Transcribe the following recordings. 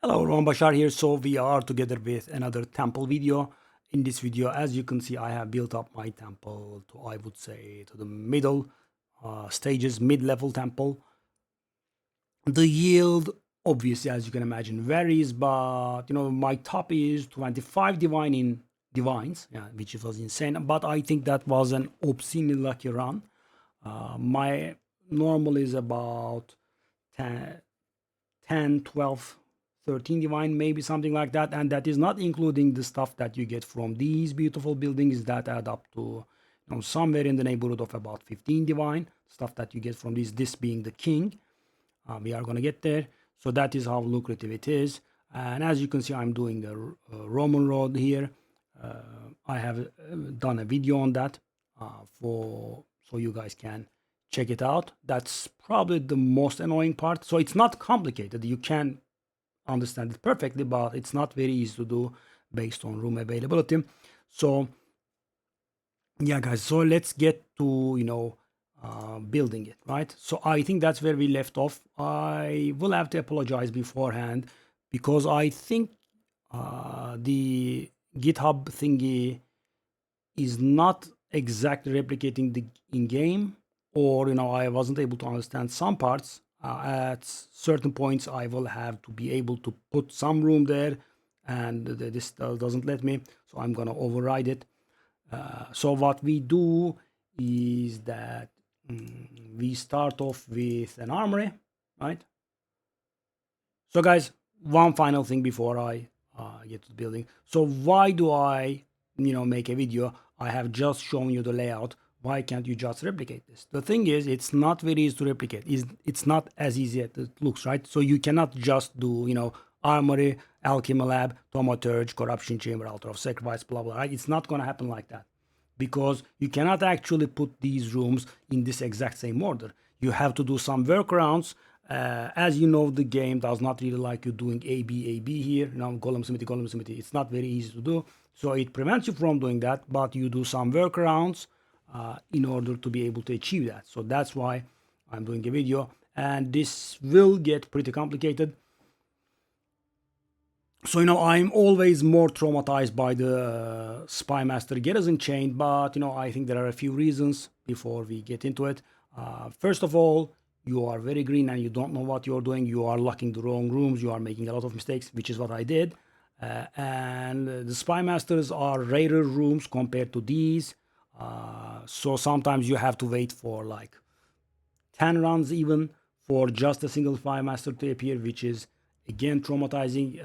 Hello everyone, Bashar here. So we are together with another temple video. In this video, as you can see, I have built up my temple to, I would say, to the middle stages, mid-level temple. The yield, obviously, as you can imagine, varies, but my top is 25 divine in divines, yeah, which was insane. But I think that was an obscenely lucky run. My normal is about 10, 12, 13 divine, maybe something like that, and that is not including the stuff that you get from these beautiful buildings that add up to somewhere in the neighborhood of about 15 divine stuff that you get from these, this being the king. We are going to get there. So that is how lucrative it is. And as you can see, I'm doing the Roman road here. I have done a video on that so you guys can check it out. That's probably the most annoying part. So it's not complicated. You can understand it perfectly, but it's not very easy to do based on room availability. So yeah, guys, so let's get to building it, right? So I think that's where we left off. I will have to apologize beforehand because I think the GitHub thingy is not exactly replicating the in-game, or I wasn't able to understand some parts. At certain points I will have to be able to put some room there, and this doesn't let me, so I'm gonna override it. So what we do is that we start off with an armory, right? So guys, one final thing before I get to the building. So why do I make a video? I have just shown you the layout. Why can't you just replicate this? The thing is, it's not very easy to replicate. It's not as easy as it looks, right? So you cannot just do armory, alchemy lab, thaumaturge, corruption chamber, altar of sacrifice, blah blah, right? It's not going to happen like that, because you cannot actually put these rooms in this exact same order. You have to do some workarounds. As you know, the game does not really like you doing A, B here. Golem symmetry. It's not very easy to do. So it prevents you from doing that, but you do some workarounds in order to be able to achieve that. So that's why I'm doing a video. And this will get pretty complicated. So I'm always more traumatized by the Spy Master garrison chain, but I think there are a few reasons before we get into it. First of all, you are very green and you don't know what you're doing. You are locking the wrong rooms. You are making a lot of mistakes, which is what I did. And the Spy Masters are rarer rooms compared to these. So sometimes you have to wait for like 10 runs even for just a single Spy Master to appear, which is again traumatizing.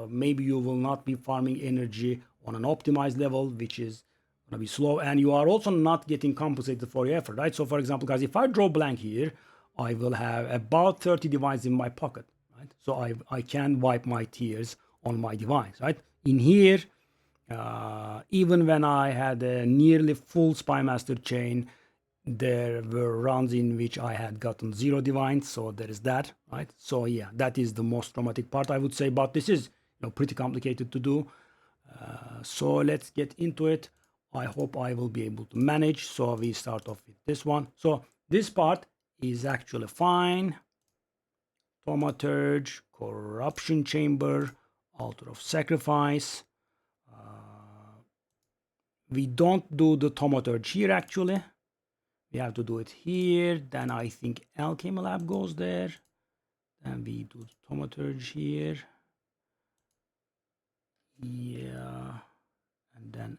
Maybe you will not be farming energy on an optimized level, which is gonna be slow, and you are also not getting compensated for your effort, right? So for example, guys, if I draw blank here, I will have about 30 divines in my pocket, right? So I can wipe my tears on my divines, right? In here, even when I had a nearly full Spy Master chain, there were runs in which I had gotten 0 divines, so there is that, right? So yeah, that is the most traumatic part, I would say, but this is pretty complicated to do. So let's get into it. I hope I will be able to manage. So we start off with this one. So this part is actually fine. Thaumaturge, corruption chamber, altar of sacrifice. We don't do the thaumaturge here actually. We have to do it here. Then I think alchemy lab goes there. Then we do the thaumaturge here. Yeah. And then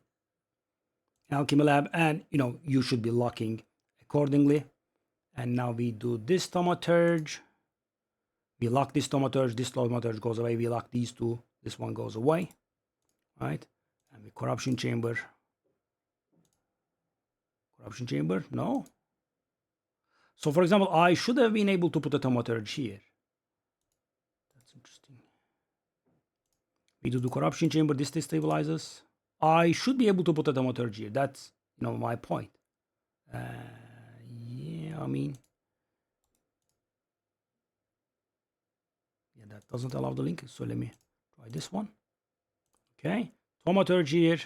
alchemy lab. And you should be locking accordingly. And now we do this thaumaturge. We lock this thaumaturge goes away. We lock these two. This one goes away. Right? And the corruption chamber. Corruption chamber? No. So for example, I should have been able to put a thaumaturge here. That's interesting. We do the corruption chamber. This destabilizes. I should be able to put a thaumaturge here. That's my point. Yeah, I mean, yeah, that doesn't allow the link. So let me try this one. Okay, thaumaturge here.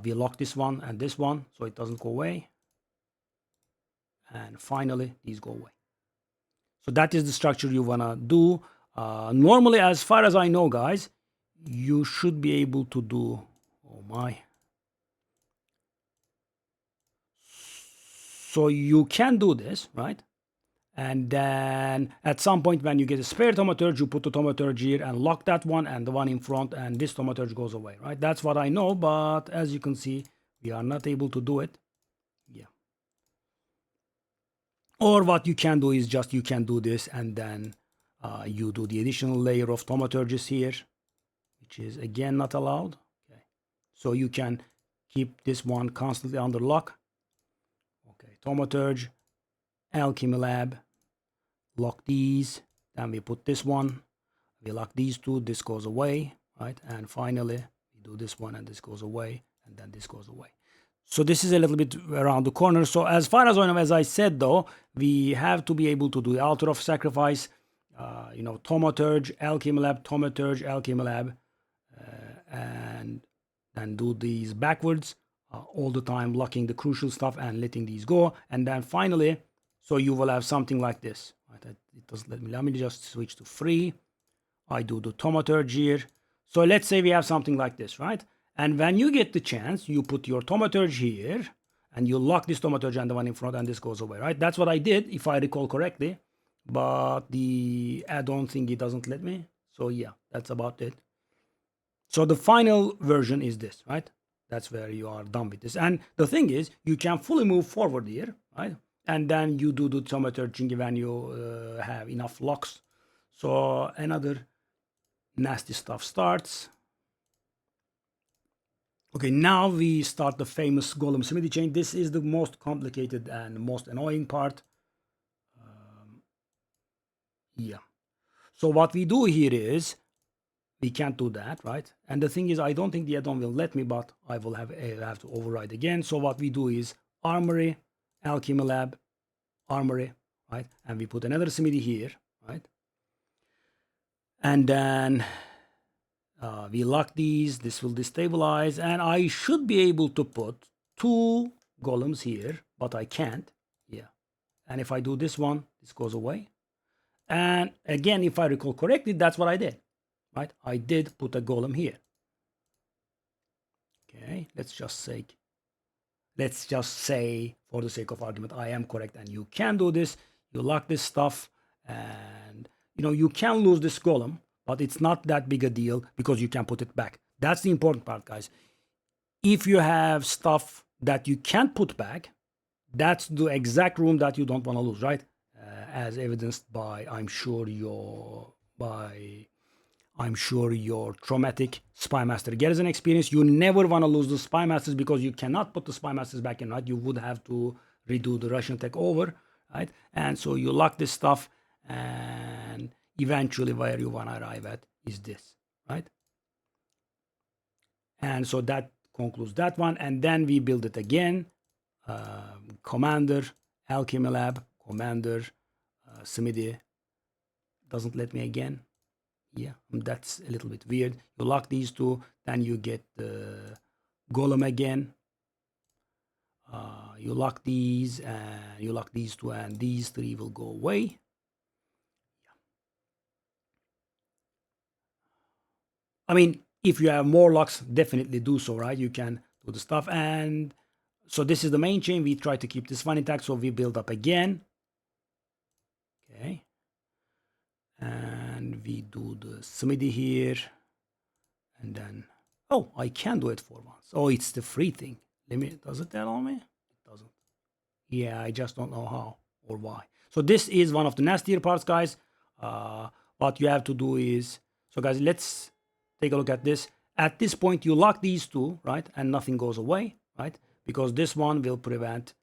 We lock this one and this one, so it doesn't go away. And finally, these go away. So that is the structure you wanna do. Normally, as far as I know, guys, you should be able to do, oh my. So you can do this, right? And then at some point when you get a spare thaumaturge, you put the thaumaturge here and lock that one and the one in front, and this thaumaturge goes away, right? That's what I know, but as you can see, we are not able to do it. Yeah. Or what you can do is just you can do this and then you do the additional layer of thaumaturges here, which is again not allowed. Okay. So you can keep this one constantly under lock. Okay, thaumaturge, alchemy lab, lock these, then we put this one, we lock these two, this goes away, right? And finally we do this one and this goes away, and then this goes away. So this is a little bit around the corner. So as far as I know, as I said though, we have to be able to do the altar of sacrifice, thaumaturge, alchemy lab, thaumaturge, alchemy lab, and then do these backwards all the time, locking the crucial stuff and letting these go. And then finally, so you will have something like this. Right? It doesn't let me just switch to free. I do the thaumaturge here. So let's say we have something like this, right? And when you get the chance, you put your thaumaturge here and you lock this thaumaturge and the one in front, and this goes away, right? That's what I did, if I recall correctly. But the add-on thingy doesn't let me. So yeah, that's about it. So the final version is this, right? That's where you are done with this. And the thing is, you can fully move forward here, right? And then you do the thaumaturging when you have enough locks. So another nasty stuff starts. Okay, now we start the famous Golem symmetry chain. This is the most complicated and most annoying part. Yeah. So what we do here is, we can't do that, right? And the thing is, I don't think the add-on will let me, but I will have to override again. So what we do is armory, alchemy lab, armory, right? And we put another symmetry here, right? And then we lock these. This will destabilize, and I should be able to put 2 golems here, but I can't. Yeah. And if I do this one, this goes away. And again, if I recall correctly, that's what I did. Right? I did put a golem here. Okay, let's just say for the sake of argument, I am correct and you can do this. You lock this stuff and you can lose this golem, but it's not that big a deal because you can put it back. That's the important part, guys. If you have stuff that you can't put back, that's the exact room that you don't want to lose, right? As evidenced by, I'm sure your traumatic Spy Master Garrison experience. You never want to lose the Spy Masters because you cannot put the Spy Masters back in, right? You would have to redo the Russian takeover, right? And so you lock this stuff, and eventually where you want to arrive at is this, right? And so that concludes that one. And then we build it again. Commander, Alchemy Lab, Commander, Smithy. Doesn't let me again. Yeah, that's a little bit weird. You lock these two, then you get the golem again. You lock these, and you lock these two, and these 3 will go away. Yeah. I mean, if you have more locks, definitely do so, right? You can do the stuff. And so this is the main chain. We try to keep this one intact, so we build up again. Okay. And we do the smithy here, and then I can do it for once. Oh, it's the free thing. Does it allow me? It doesn't. Yeah, I just don't know how or why. So this is one of the nastier parts, guys. What you have to do is, so guys, let's take a look at this. At this point, you lock these two, right, and nothing goes away, right, because this one will prevent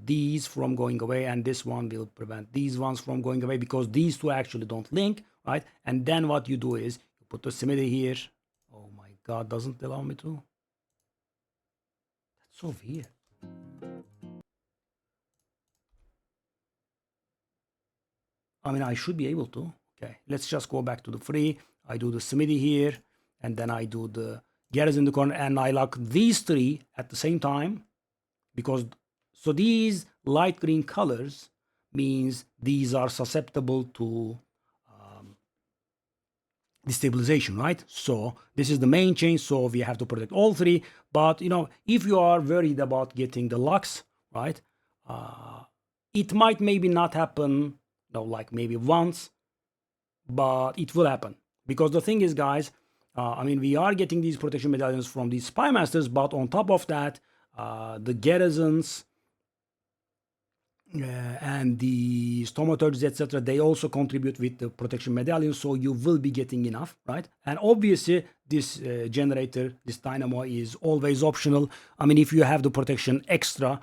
these from going away, and this one will prevent these ones from going away because these two actually don't link, right? And then what you do is you put the symmetry here. Oh my god, doesn't allow me to. That's so weird. I mean, I should be able to. Okay, let's just go back to the free. I do the symmetry here, and then I do the garrison in the corner, and I lock these 3 at the same time because so these light green colors means these are susceptible to destabilization, right? So this is the main chain, so we have to protect all three. But if you are worried about getting the lux, right, it might maybe not happen, like maybe once, but it will happen. Because the thing is, guys, I mean, we are getting these protection medallions from these spy masters, but on top of that, the garrisons and the stomaturgs, etc., they also contribute with the protection medallion, so you will be getting enough, right? And obviously this generator, this dynamo, is always optional. I mean, if you have the protection extra,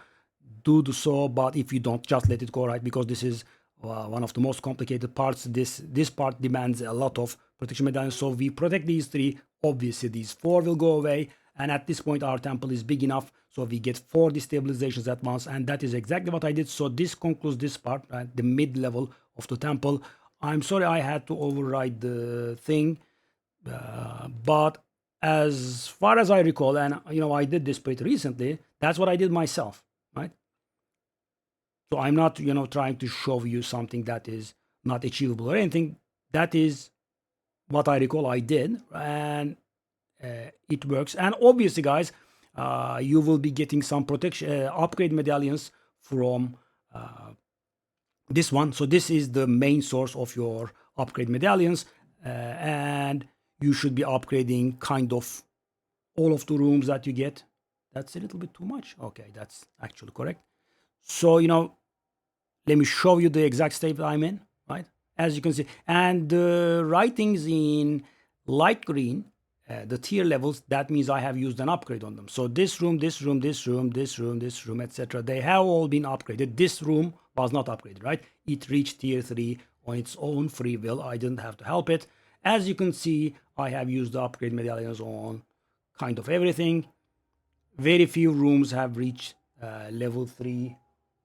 do so, but if you don't, just let it go, right? Because this is one of the most complicated parts. This part demands a lot of protection medallions, so we protect these three. Obviously these four will go away, and at this point our temple is big enough, so we get 4 destabilizations at once, and that is exactly what I did. So this concludes this part, right? The mid level of the temple. I'm sorry I had to override the thing, but as far as I recall, and I did this pretty recently, that's what I did myself, right? So I'm not, trying to show you something that is not achievable or anything. That is what I recall I did, and it works. And obviously, guys, you will be getting some protection upgrade medallions from this one. So this is the main source of your upgrade medallions, and you should be upgrading kind of all of the rooms that you get. That's a little bit too much. Okay, that's actually correct. So let me show you the exact state that I'm in, right? As you can see, and the writings in light green, the tier levels, that means I have used an upgrade on them. So this room, this room, this room, this room, this room, etc., they have all been upgraded. This room was not upgraded, right? It reached tier 3 on its own free will. I didn't have to help it. As you can see, I have used the upgrade medallions on kind of everything. Very few rooms have reached level 3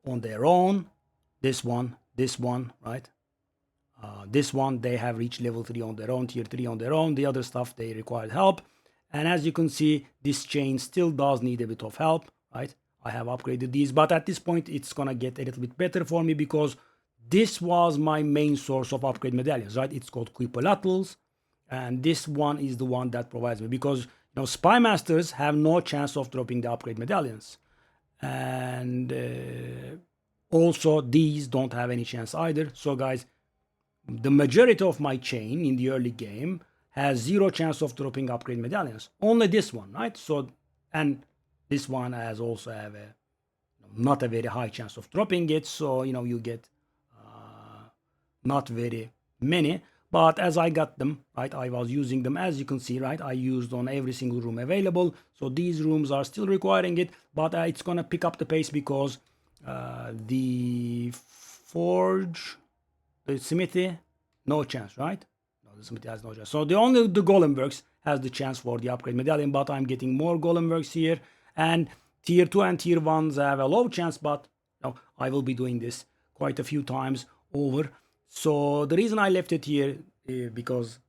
on their own. This one, right? This one, they have reached level 3 on their own, tier 3 on their own. The other stuff, they required help. And as you can see, this chain still does need a bit of help, right? I have upgraded these, but at this point, it's going to get a little bit better for me because this was my main source of upgrade medallions, right? It's called Quipolatals, and this one is the one that provides me because, Spy Masters have no chance of dropping the upgrade medallions. And also, these don't have any chance either. So, guys, the majority of my chain in the early game has 0 chance of dropping upgrade medallions. Only this one, right? So, and this one has also have not a very high chance of dropping it. So, you get not very many. But as I got them, right, I was using them, as you can see, right, I used on every single room available. So these rooms are still requiring it, but it's going to pick up the pace because the forge, the symmetry, no chance, right? No, the symmetry has no chance. So the golem works has the chance for the upgrade medallion, but I'm getting more golem works here. And tier 2 and tier 1s have a low chance, but I will be doing this quite a few times over. So the reason I left it here is because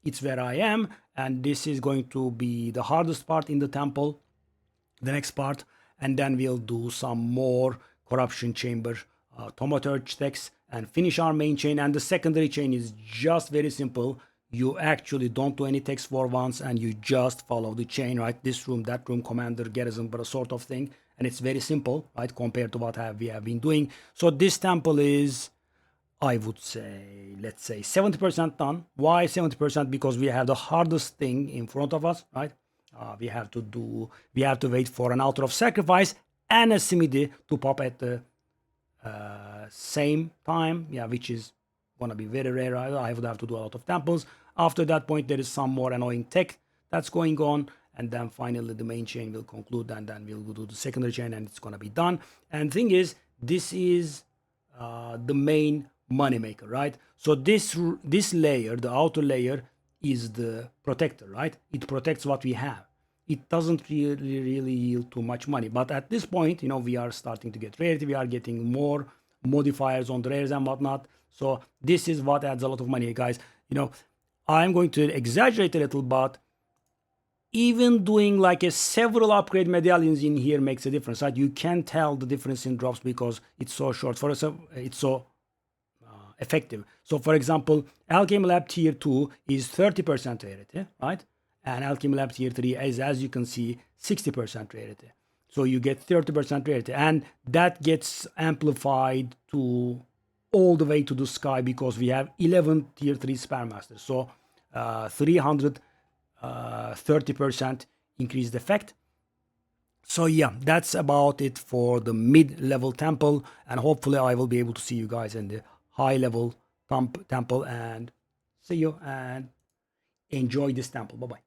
it's where I am, and this is going to be the hardest part in the temple, the next part, and then we'll do some more corruption chamber thaumaturge techs and finish our main chain. And the secondary chain is just very simple. You actually don't do any text for once, and you just follow the chain, right? This room, that room, commander, garrison, but a sort of thing, and it's very simple, right, compared to what we have been doing. So this temple is, I would say, let's say 70% done. Why 70%? Because we have the hardest thing in front of us, right? We have to wait for an altar of sacrifice and a simidi to pop at the same time, which is gonna be very rare. I would have to do a lot of temples. After that point, there is some more annoying tech that's going on, and then finally the main chain will conclude, and then we'll do the secondary chain, and it's gonna be done. And thing is, this is the main moneymaker, right? So this layer, the outer layer, is the protector, right? It protects what we have. It doesn't really yield too much money, but at this point, we are starting to get rarity. We are getting more modifiers on the rares and whatnot. So this is what adds a lot of money, guys. I'm going to exaggerate a little, but even doing like several upgrade medallions in here makes a difference, right? You can tell the difference in drops because it's so short. For us, it's so effective. So for example, Alchemy Lab tier 2 is 30% rarity, right? And Alchemy Lab tier 3 is, as you can see, 60% rarity. So you get 30% rarity, and that gets amplified to all the way to the sky because we have 11 tier 3 spare masters. So 330% increased effect. So yeah, that's about it for the mid-level temple, and hopefully I will be able to see you guys in the high-level temple, and see you and enjoy this temple. Bye bye.